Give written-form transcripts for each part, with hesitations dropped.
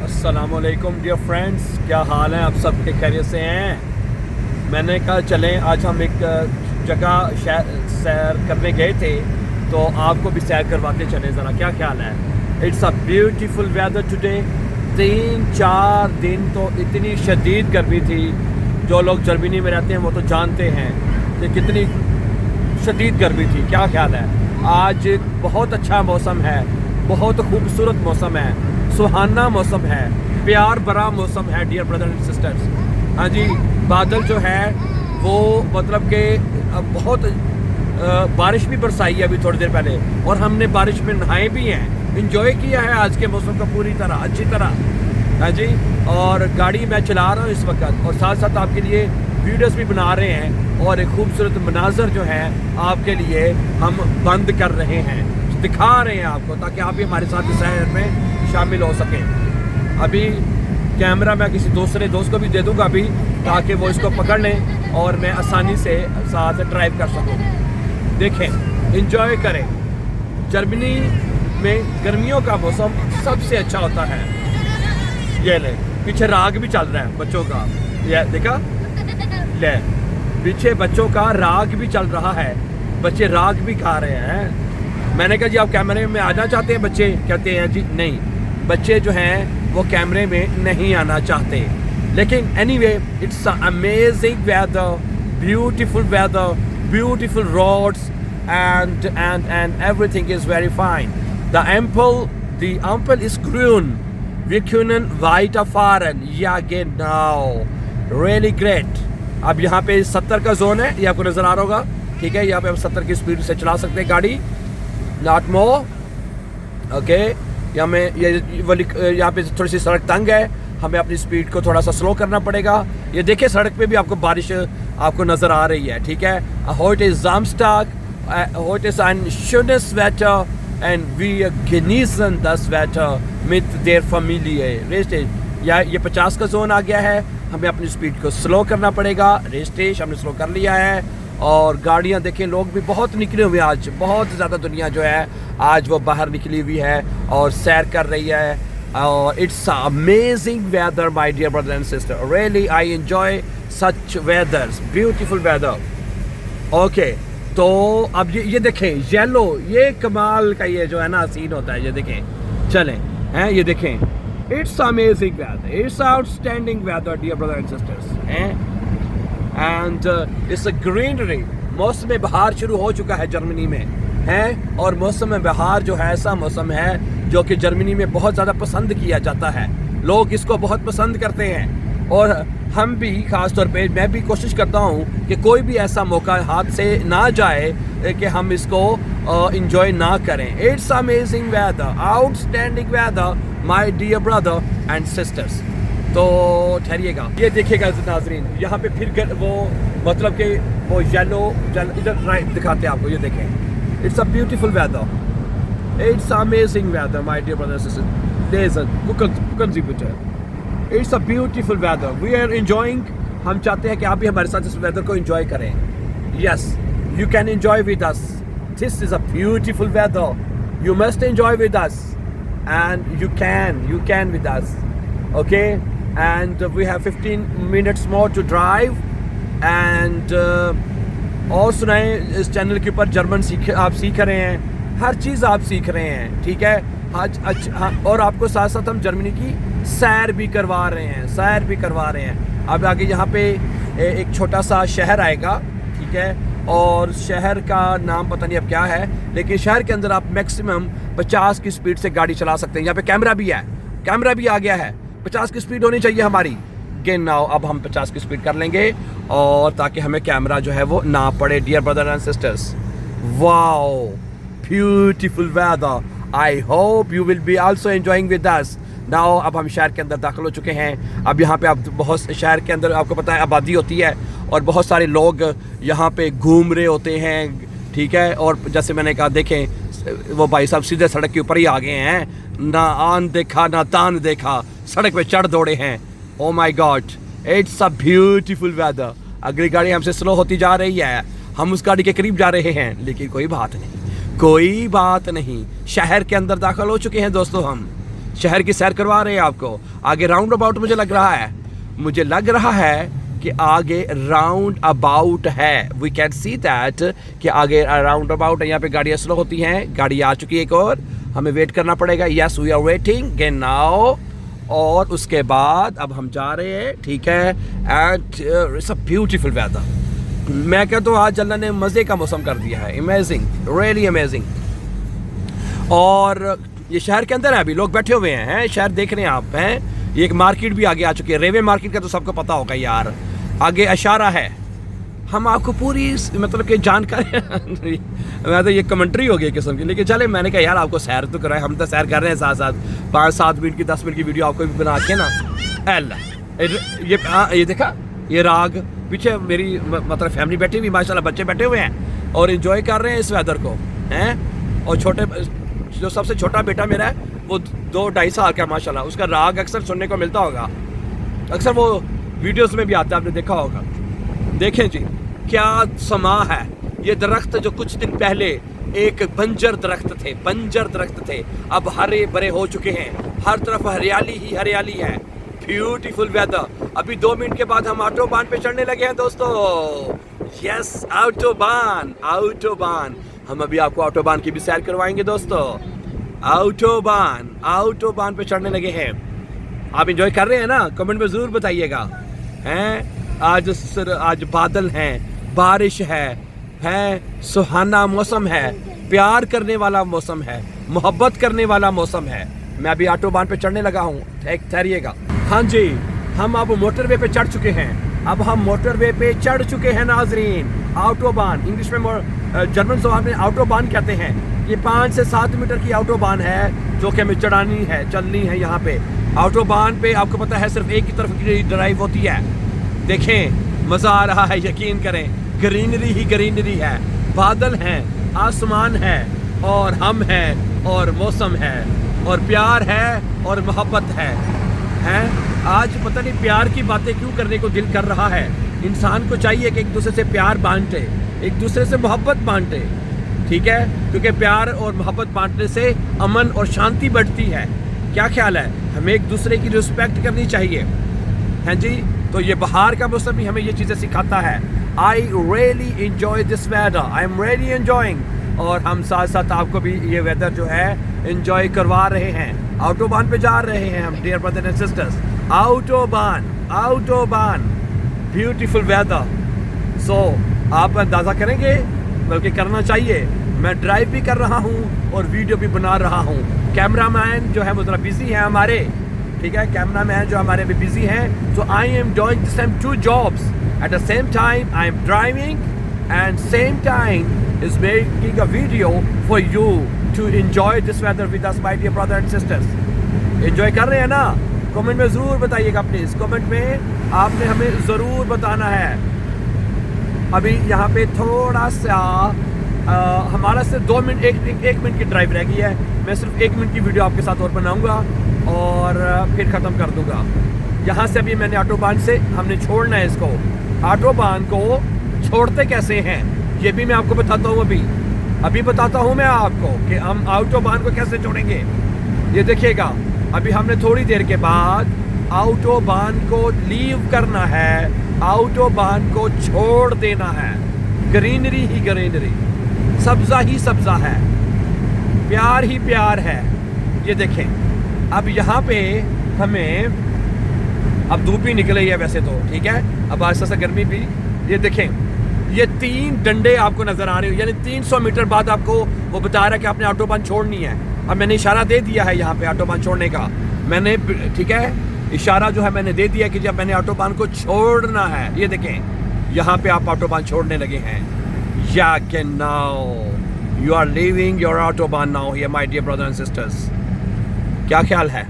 अस्सलामुअलैकुम dear friends, क्या हाल है? आप सब के खैरियत से हैं? मैंने कहा चलें आज हम एक जगह सैर करने गए थे, तो आपको भी सैर करवाते चलें ज़रा। क्या ख्याल है? It's a beautiful weather today. 3-4 दिन तो इतनी शदीद गर्मी थी। जो लोग जर्मनी में रहते हैं वो तो जानते हैं कि कितनी शदीद गर्मी थी। क्या ख्याल है? आज बहुत अच्छा मौसम है, बहुत खूबसूरत मौसम है, सुहाना मौसम है, प्यार भरा मौसम है डियर ब्रदर एंड सिस्टर्स। हाँ जी, बादल जो है वो मतलब कि बहुत बारिश भी बरसाई है अभी थोड़ी देर पहले, और हमने बारिश में नहाए भी हैं, इंजॉय किया है आज के मौसम का पूरी तरह, अच्छी तरह। हाँ जी, और गाड़ी मैं चला रहा हूँ इस वक्त, और साथ साथ आपके लिए वीडियोस भी बना रहे हैं, और एक खूबसूरत मनाजर जो है आपके लिए हम बंद कर रहे हैं, दिखा रहे हैं आपको, ताकि आप भी हमारे साथ इस सैर में शामिल हो सकें। अभी कैमरा मैं किसी दूसरे दोस्त को भी दे दूंगा अभी, ताकि वो इसको पकड़ लें और मैं आसानी से साथ ड्राइव कर सकूं। देखें, एंजॉय करें। जर्मनी में गर्मियों का मौसम सबसे अच्छा होता है। ये ले, पीछे राग भी चल रहा है बच्चों का, ये देखा ले, पीछे बच्चों का राग भी चल रहा है, बच्चे राग भी खा रहे हैं। मैंने कहा जी आप कैमरे में आना चाहते हैं? बच्चे कहते हैं जी नहीं, बच्चे जो हैं वो कैमरे में नहीं आना चाहते। लेकिन anyway, it's amazing weather, beautiful roads and everything is very fine. The Ampel ist grün. Wir können weiterfahren. Ja genau, really great. अब यहाँ पे 70 का जोन है, ये आपको नजर आ रहा होगा, ठीक है? यहाँ पे हम 70 की स्पीड से चला सकते हैं गाड़ी, नॉट मोर। ओके, यहाँ पे थोड़ी सी सड़क तंग है, हमें अपनी स्पीड को थोड़ा सा स्लो करना पड़ेगा। ये देखिए सड़क पे भी आपको बारिश आपको नज़र आ रही है, ठीक है? Heute ist Samstag, heute ist ein schönes Wetter and wir genießen das Wetter mit der Familie. ये 50 का जोन आ गया है, हमें अपनी स्पीड को स्लो करना पड़ेगा। रेस्टेज हमने स्लो कर लिया है, और गाड़ियाँ देखें, लोग भी बहुत निकले हुए हैं आज, बहुत ज़्यादा दुनिया जो है आज वो बाहर निकली हुई है और सैर कर रही है। और it's amazing weather my dear brother and sister, really I enjoy such weathers, beautiful weather. Okay, तो अब ये देखें येलो, ये कमाल का ये जो है ना सीन होता है, ये देखें, चलें हैं, ये देखें, it's amazing weather, it's outstanding weather dear brother and sisters हैं। And it's a greenery. मौसम बहार शुरू हो चुका है जर्मनी में है, और मौसम बहार जो है ऐसा मौसम है जो कि जर्मनी में बहुत ज़्यादा पसंद किया जाता है, लोग इसको बहुत पसंद करते हैं, और हम भी ख़ास तौर पे मैं भी कोशिश करता हूँ कि कोई भी ऐसा मौका हाथ से ना जाए कि हम इसको इंजॉय ना करें। It's amazing weather, outstanding weather my dear brother and sisters. तो ठहरिएगा, ये देखिएगा नाजरीन, यहाँ पे फिर वो मतलब कि वो येलो इधर राइट दिखाते हैं आपको, ये देखें, it's a beautiful weather, it's amazing weather my dear brother sister, गुकन जी बिटे, it's a beautiful weather, we are enjoying. हम चाहते हैं कि आप भी हमारे साथ इस वेदर को एंजॉय करें। Yes, you can enjoy with us, this is a beautiful weather, you must enjoy with us and you can with us, okay? And we have 15 minutes more to drive, and और सुनाएं, इस channel के ऊपर German आप सीख रहे हैं, हर चीज़ आप सीख रहे हैं, ठीक है? आज अच्छा, और आपको साथ साथ हम जर्मनी की सैर भी करवा रहे हैं, अब आगे यहाँ पे एक छोटा सा शहर आएगा, ठीक है? और शहर का नाम पता नहीं अब क्या है, लेकिन शहर के अंदर आप मैक्सिमम 50 की स्पीड से गाड़ी चला सकते हैं। यहाँ पे कैमरा भी है, कैमरा भी आ गया है, 50 की स्पीड होनी चाहिए हमारी। गेन नाउ, अब हम 50 की स्पीड कर लेंगे, और ताकि हमें कैमरा जो है वो ना पड़े dear brother and sisters. Wow, beautiful weather, I hope you will be also enjoying with us. Now अब हम शहर के अंदर दाखिल हो चुके हैं। अब यहाँ पे आप बहुत शहर के अंदर आपको पता है आबादी होती है, और बहुत सारे लोग यहाँ पे घूम रहे होते हैं, ठीक है? और जैसे मैंने कहा, देखें वो भाई साहब सीधे सड़क के ऊपर ही आ गए हैं, ना आन देखा ना तान देखा, सड़क पे चढ़ दौड़े हैं। Oh my God, it's a beautiful weather. अगली गाड़ी हमसे स्लो होती जा रही है, हम उस गाड़ी के करीब जा रहे हैं, लेकिन कोई बात नहीं, शहर के अंदर दाखिल हो चुके हैं दोस्तों हम। शहर की सैर करवा रहे हैं आपको। आगे राउंड अबाउट मुझे लग रहा है कि आगे राउंड अबाउट है। वी कैन सी दैट कि आगे राउंड अबाउट है। यहाँ पे गाड़ियाँ स्लो होती हैं, गाड़ी आ चुकी है एक और, हमें वेट करना पड़ेगा। Yes we are waiting now. और उसके बाद अब हम जा रहे हैं, ठीक है। And it's a beautiful weather. मैं कहता हूँ आज अल्लाह ने मज़े का मौसम कर दिया है। Amazing, really amazing. और ये शहर के अंदर है, अभी लोग बैठे हुए हैं, शहर देख रहे हैं आप हैं। ये एक मार्केट भी आगे आ चुकी है, रेलवे मार्केट का तो सबको पता होगा यार। आगे इशारा है, हम आपको पूरी मतलब कि जानकारी मैं तो ये कमेंट्री हो गई किस्म की, लेकिन चले मैंने कहा यार आपको सैर तो कराए, हम तो सैर कर रहे हैं साथ साथ। 5-7 मिनट की 10 मिनट की वीडियो आपको भी बना के ना। ये देखा, ये राग पीछे मेरी मतलब फैमिली बैठी हुई, माशाल्लाह बच्चे बैठे हुए हैं और इन्जॉय कर रहे हैं इस वेदर को हैं। और छोटे जो सबसे छोटा बेटा मेरा है वो 2-2.5 साल का है माशाल्लाह। उसका राग अक्सर सुनने को मिलता होगा, अक्सर वो वीडियोस में भी आता है, आपने देखा होगा। देखें जी क्या समा है। ये दरख्त जो कुछ दिन पहले एक बंजर दरख्त थे, अब हरे भरे हो चुके हैं। हर तरफ हरियाली ही हरियाली है। Beautiful weather. अभी 2 मिनट के बाद हम ऑटोबान पे चढ़ने लगे हैं दोस्तों। Yes, autobahn. हम अभी आपको ऑटोबान की भी सैर करवाएंगे दोस्तों। ऑटोबान पे चढ़ने लगे हैं। आप एंजॉय कर रहे हैं ना? कमेंट में ज़रूर बताइएगा। हैं आज बादल हैं, बारिश है, सुहाना मौसम है, प्यार करने वाला मौसम है, मोहब्बत करने वाला मौसम है। मैं अभी ऑटोबान पे चढ़ने लगा हूँ, ठहरिएगा। हाँ जी, हम अब मोटरवे पे चढ़ चुके हैं। अब हम मोटरवे पे चढ़ चुके हैं नाजरीन। ऑटोबान इंग्लिश में जर्मन ज़बान में ऑटोबान कहते हैं। ये 5 से 7 मीटर की ऑटोबान है जो कि हमें चलनी है यहाँ पे। ऑटोबान पे आपको पता है सिर्फ एक ही तरफ की ड्राइव होती है। देखें मज़ा आ रहा है, यकीन करें, ग्रीनरी ही ग्रीनरी है। बादल हैं, आसमान है और हम हैं और मौसम है और प्यार है और मोहब्बत है। आज पता नहीं प्यार की बातें क्यों करने को दिल कर रहा है। इंसान को चाहिए कि एक दूसरे से प्यार बांटे, एक दूसरे से मोहब्बत बांटे, ठीक है, क्योंकि प्यार और मोहब्बत बांटने से अमन और शांति बढ़ती है। क्या ख्याल है? हमें एक दूसरे की रिस्पेक्ट करनी चाहिए, हैं जी। तो ये बाहर का मौसम भी हमें ये चीज़ें सिखाता है। I really enjoy this weather, I am really enjoying. और हम साथ साथ आपको भी ये वेदर जो है एंजॉय करवा रहे हैं। ऑटोबान पे जा रहे हैं हम, dear brother and sisters. Autobahn beautiful weather. So आप अंदाज़ा करेंगे, बल्कि करना चाहिए। मैं ड्राइव भी कर रहा हूँ और वीडियो भी बना रहा हूँ। कैमरामैन जो है वो ज़रा बिजी है हमारे, ठीक है, कैमरामैन जो हमारे भी बिजी हैं। So I am doing the same 2 jobs at the same time. I am driving and same time is making a video for you to enjoy this weather with us my dear brother and sisters. Enjoy कर रहे हैं ना? Comment में ज़रूर बताइएगा please. Comment में आपने हमें ज़रूर बताना है। अभी यहाँ पे थोड़ा सा हमारा सिर्फ 2 मिनट, एक मिनट की ड्राइव रह गई है। मैं सिर्फ 1 मिनट की वीडियो आपके साथ और बनाऊंगा और फिर ख़त्म कर दूंगा। यहाँ से अभी मैंने ऑटोबान से हमने छोड़ना है इसको। ऑटोबान को छोड़ते कैसे हैं ये भी मैं आपको बताता हूँ। अभी बताता हूँ मैं आपको कि हम ऑटोबान को कैसे छोड़ेंगे। ये देखिएगा, अभी हमने थोड़ी देर के बाद ऑटोबान को लीव करना है, ऑटोबान को छोड़ देना है। ग्रीनरी ही ग्रीनरी, सब्ज़ा ही सब्ज़ा है, प्यार ही प्यार है। ये देखें, अब यहाँ पे हमें अब धूप भी निकल रही है वैसे तो, ठीक है, अब आस्ता सा गर्मी भी। ये देखें, ये 3 डंडे आपको नज़र आ रहे हो, यानी 300 मीटर बाद आपको वो बता रहा है कि आपने ऑटोबान छोड़नी है। अब मैंने इशारा दे दिया है यहाँ पे ऑटोबान छोड़ने का, मैंने, ठीक है, इशारा जो है मैंने दे दिया कि जब मैंने ऑटोबान को छोड़ना है। ये देखें, यहाँ पे आप ऑटोबान छोड़ने लगे हैं। या कि now you are leaving your autobahn now here my dear brother and sisters. क्या ख्याल है?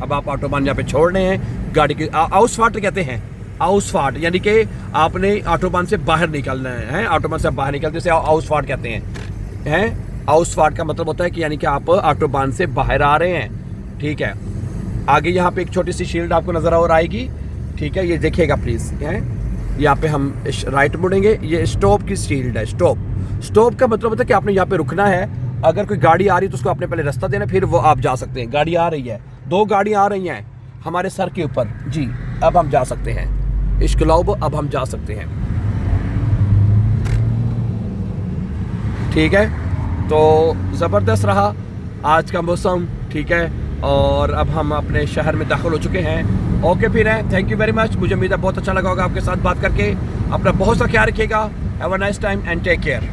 अब आप ऑटोबान यहाँ पे छोड़ रहे हैं गाड़ी की। आउसफार्ट कहते हैं, आउसफार्ट यानी कि आपने ऑटोबान से बाहर निकलना है। ऑटोबान से बाहर निकलते से आउसफार्ट कहते हैं। आउसफार्ट का मतलब होता है कि यानी कि आप ऑटोबान से बाहर आ रहे हैं, ठीक है। आगे यहाँ पे एक छोटी सी शील्ड आपको नज़र और आएगी, ठीक है, ये देखिएगा प्लीज़। यहाँ पे हम राइट मुड़ेंगे, ये स्टॉप की शील्ड है। स्टॉप का मतलब होता है कि आपने यहाँ पे रुकना है। अगर कोई गाड़ी आ रही है तो उसको आपने पहले रास्ता देना, फिर वो आप जा सकते हैं। गाड़ी आ रही है, 2 गाड़ियाँ आ रही हैं हमारे सर के ऊपर जी। अब हम जा सकते हैं इश्क ग्लोब, अब हम जा सकते हैं। ठीक है, तो ज़बरदस्त रहा आज का मौसम। ठीक है, और अब हम अपने शहर में दाखिल हो चुके हैं। ओके फिर है, थैंक यू वेरी मच। मुझे उम्मीद है बहुत अच्छा लगा होगा आपके साथ बात करके। अपना बहुत सा ख्याल रखिएगा। Have a nice time and take care.